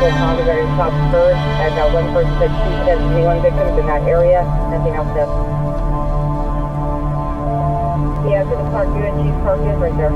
multiple causes that are shots heard, as one person said 271 victims in that area. Nothing else said. Yeah, to the park, UNG Park is right there.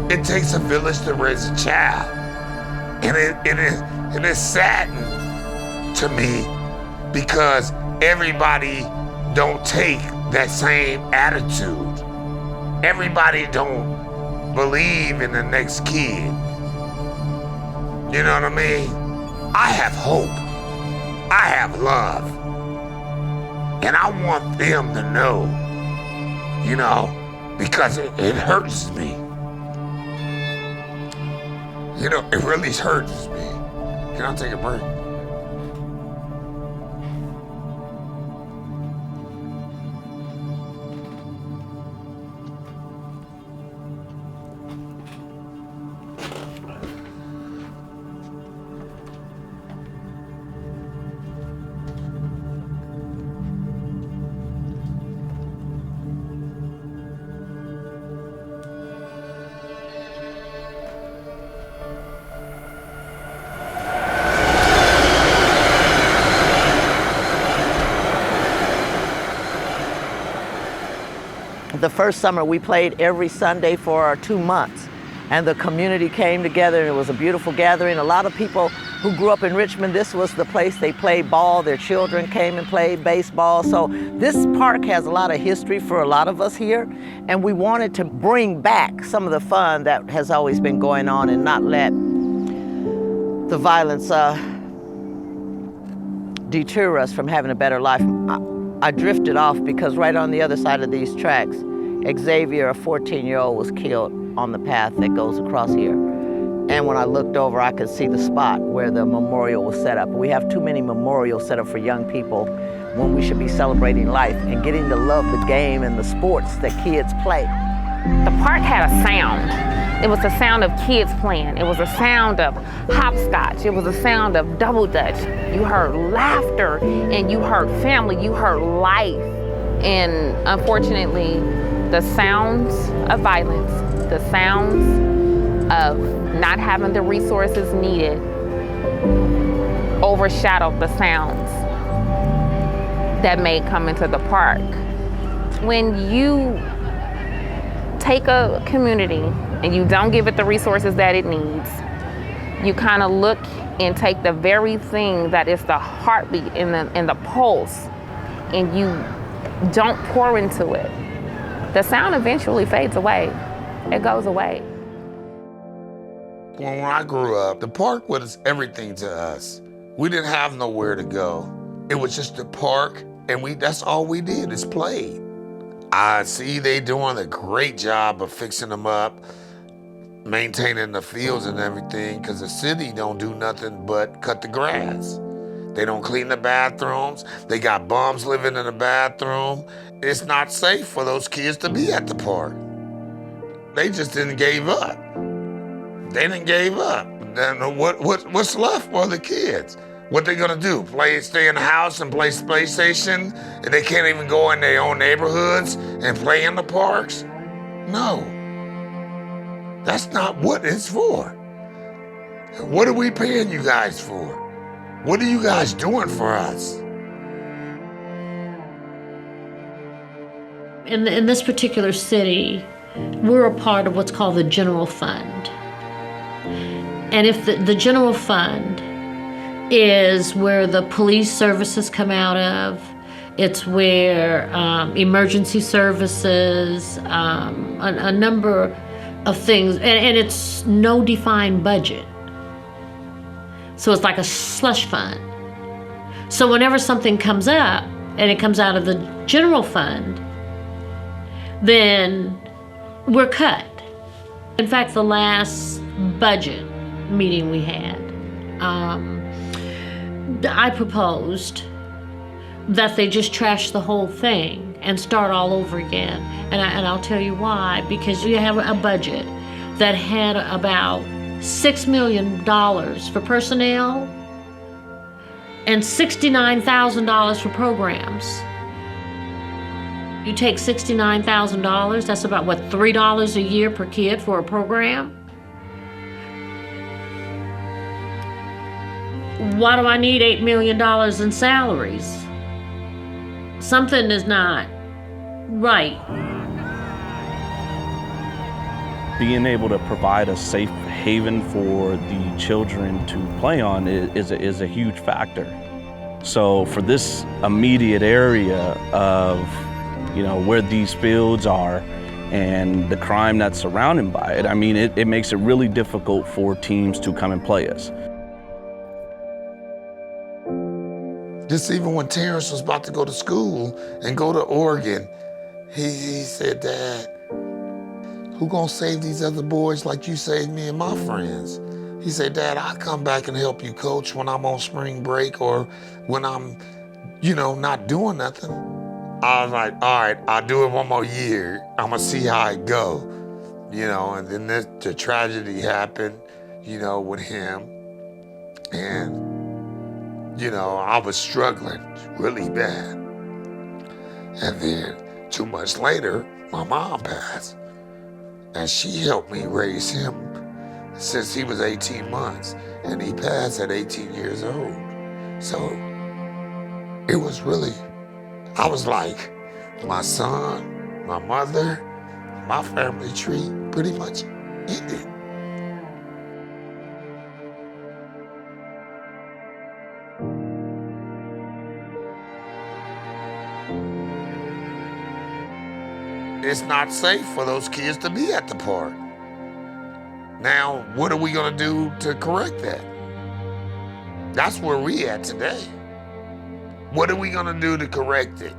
It takes a village to raise a child. And it is saddened to me because everybody don't take that same attitude. Everybody don't believe in the next kid. You know what I mean? I have hope. I have love. And I want them to know, you know, because it hurts me. You know, it really hurts me. Can I take a break? The first summer we played every Sunday for 2 months, and the community came together and it was a beautiful gathering. A lot of people who grew up in Richmond, this was the place they played ball. Their children came and played baseball. So this park has a lot of history for a lot of us here, and we wanted to bring back some of the fun that has always been going on and not let the violence deter us from having a better life. I drifted off because right on the other side of these tracks, Xavier, a 14-year-old, was killed on the path that goes across here. And when I looked over, I could see the spot where the memorial was set up. We have too many memorials set up for young people when we should be celebrating life and getting to love the game and the sports that kids play. The park had a sound. It was the sound of kids playing. It was a sound of hopscotch. It was a sound of double dutch. You heard laughter and you heard family, you heard life. And unfortunately, the sounds of violence, the sounds of not having the resources needed overshadowed the sounds that may come into the park. When you take a community and you don't give it the resources that it needs, you kind of look and take the very thing that is the heartbeat and the pulse, and you don't pour into it, the sound eventually fades away. It goes away. When I grew up, the park was everything to us. We didn't have nowhere to go. It was just the park, and that's all we did is play. I see they doing a great job of fixing them up, maintaining the fields and everything, because the city don't do nothing but cut the grass. They don't clean the bathrooms. They got bums living in the bathroom. It's not safe for those kids to be at the park. They just didn't give up. They didn't give up. Then what's left for the kids? What they gonna do? Stay in the house and play PlayStation, and they can't even go in their own neighborhoods and play in the parks? No. That's not what it's for. What are we paying you guys for? What are you guys doing for us? In this particular city, we're a part of what's called the general fund. And if the general fund is where the police services come out of, It's where emergency services, a number of things, and it's no defined budget. So it's like a slush fund. So whenever something comes up and it comes out of the general fund, then we're cut. In fact, the last budget meeting we had, I proposed that they just trash the whole thing and start all over again. And I'll tell you why. Because you have a budget that had about $6 million for personnel and $69,000 for programs. You take $69,000, that's about, what, $3 a year per kid for a program? Why do I need $8 million in salaries? Something is not right. Being able to provide a safe haven for the children to play on is a huge factor. So for this immediate area of, where these fields are and the crime that's surrounded by it, I mean, it makes it really difficult for teams to come and play us. Just even when Terrence was about to go to school and go to Oregon, he said, "Dad, who gonna save these other boys like you saved me and my friends?" He said, "Dad, I'll come back and help you coach when I'm on spring break or when I'm, not doing nothing." I was like, "All right, I'll do it one more year. I'm gonna see how it go." And then the tragedy happened, with him. And, I was struggling really bad. And then 2 months later, my mom passed. And she helped me raise him since he was 18 months. And he passed at 18 years old. So it was really, I was like, my son, my mother, my family tree pretty much ended. It's not safe for those kids to be at the park. Now, what are we gonna do to correct that? That's where we at today. What are we gonna do to correct it?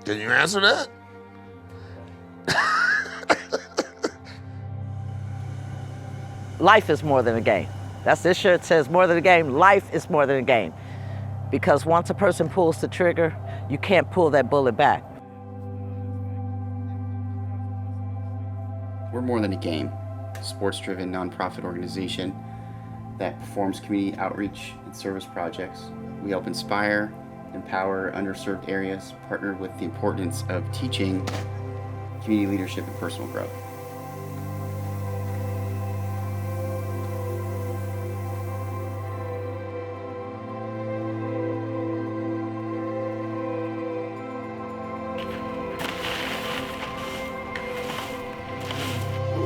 Can you answer that? Life is more than a game. This shirt says more than a game. Life is more than a game. Because once a person pulls the trigger, you can't pull that bullet back. We're more than a game, a sports-driven nonprofit organization that performs community outreach and service projects. We help inspire, empower underserved areas, partner with the importance of teaching community leadership and personal growth.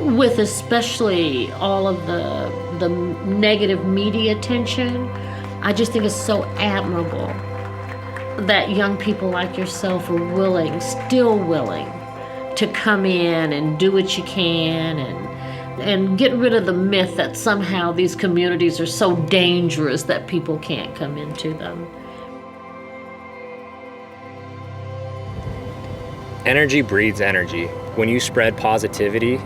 With especially all of the negative media attention, I just think it's so admirable that young people like yourself are still willing to come in and do what you can and get rid of the myth that somehow these communities are so dangerous that people can't come into them. Energy breeds energy. When you spread positivity,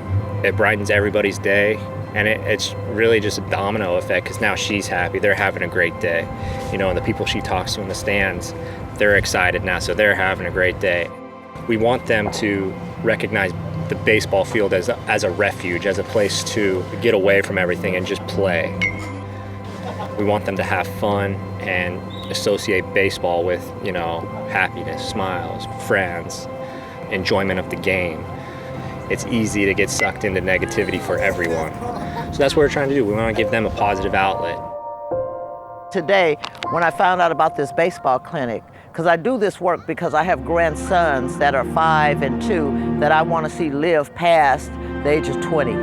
it brightens everybody's day, and it's really just a domino effect because now she's happy, they're having a great day. And the people she talks to in the stands, they're excited now, so they're having a great day. We want them to recognize the baseball field as a refuge, as a place to get away from everything and just play. We want them to have fun and associate baseball with, happiness, smiles, friends, enjoyment of the game. It's easy to get sucked into negativity for everyone. So that's what we're trying to do. We want to give them a positive outlet. Today, when I found out about this baseball clinic, because I do this work because I have grandsons that are 5 and 2 that I want to see live past the age of 20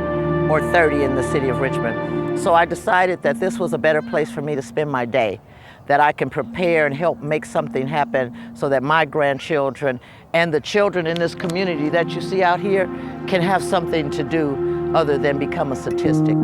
or 30 in the city of Richmond. So I decided that this was a better place for me to spend my day. that I can prepare and help make something happen so that my grandchildren and the children in this community that you see out here can have something to do other than become a statistic.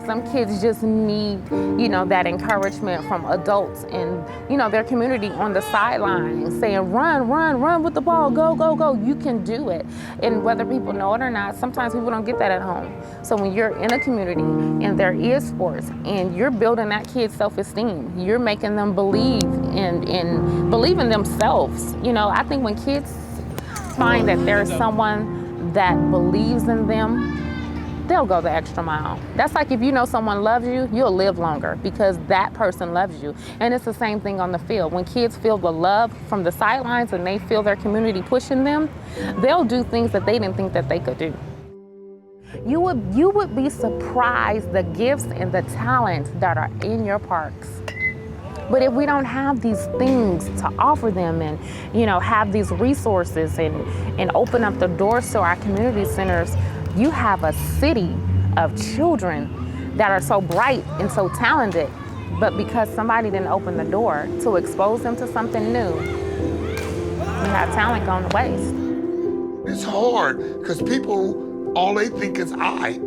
Some kids just need, that encouragement from adults in, their community on the sidelines saying, run with the ball, go. You can do it. And whether people know it or not, sometimes people don't get that at home. So when you're in a community and there is sports and you're building that kid's self-esteem, you're making them believe in themselves. I think when kids find that there's someone that believes in them, they'll go the extra mile. That's like if you know someone loves you, you'll live longer because that person loves you. And it's the same thing on the field. When kids feel the love from the sidelines and they feel their community pushing them, they'll do things that they didn't think that they could do. You would be surprised the gifts and the talent that are in your parks. But if we don't have these things to offer them and, have these resources and open up the doors to our community centers, you have a city of children that are so bright and so talented, but because somebody didn't open the door to expose them to something new, we have talent going to waste. It's hard because people, all they think is I.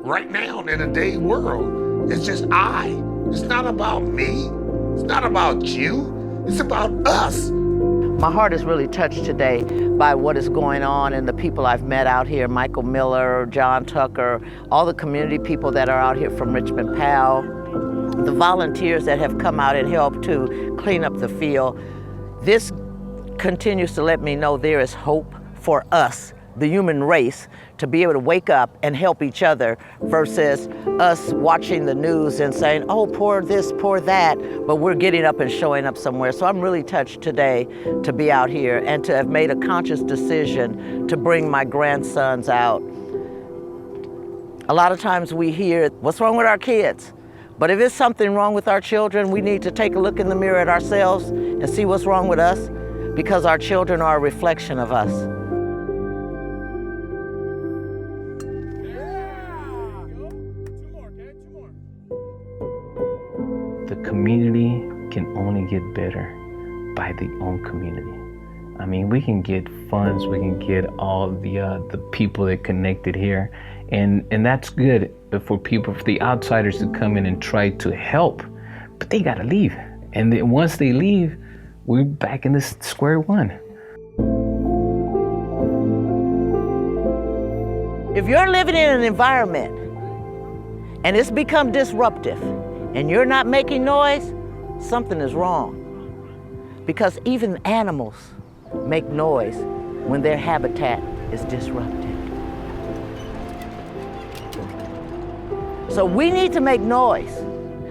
Right now in today's world, it's just I. It's not about me. It's not about you. It's about us. My heart is really touched today by what is going on and the people I've met out here, Michael Miller, John Tucker, all the community people that are out here from Richmond, PAL, the volunteers that have come out and helped to clean up the field. This continues to let me know there is hope for us, the human race, to be able to wake up and help each other versus us watching the news and saying, oh, poor this, poor that, but we're getting up and showing up somewhere. So I'm really touched today to be out here and to have made a conscious decision to bring my grandsons out. A lot of times we hear, what's wrong with our kids? But if it's something wrong with our children, we need to take a look in the mirror at ourselves and see what's wrong with us, because our children are a reflection of us. The community can only get better by the own community. I mean, we can get funds, we can get all the people that connected here, and that's good for people, for the outsiders to come in and try to help, but they gotta leave. And then once they leave, we're back in this square one. If you're living in an environment and it's become disruptive and you're not making noise, something is wrong. Because even animals make noise when their habitat is disrupted. So we need to make noise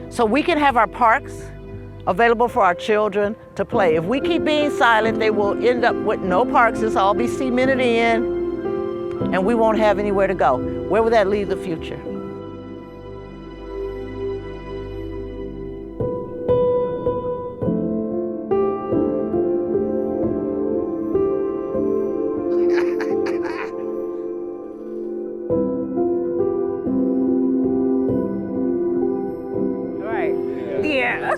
so we can have our parks available for our children to play. If we keep being silent, they will end up with no parks. This will all be cemented in, and we won't have anywhere to go. Where will that leave the future? Yeah.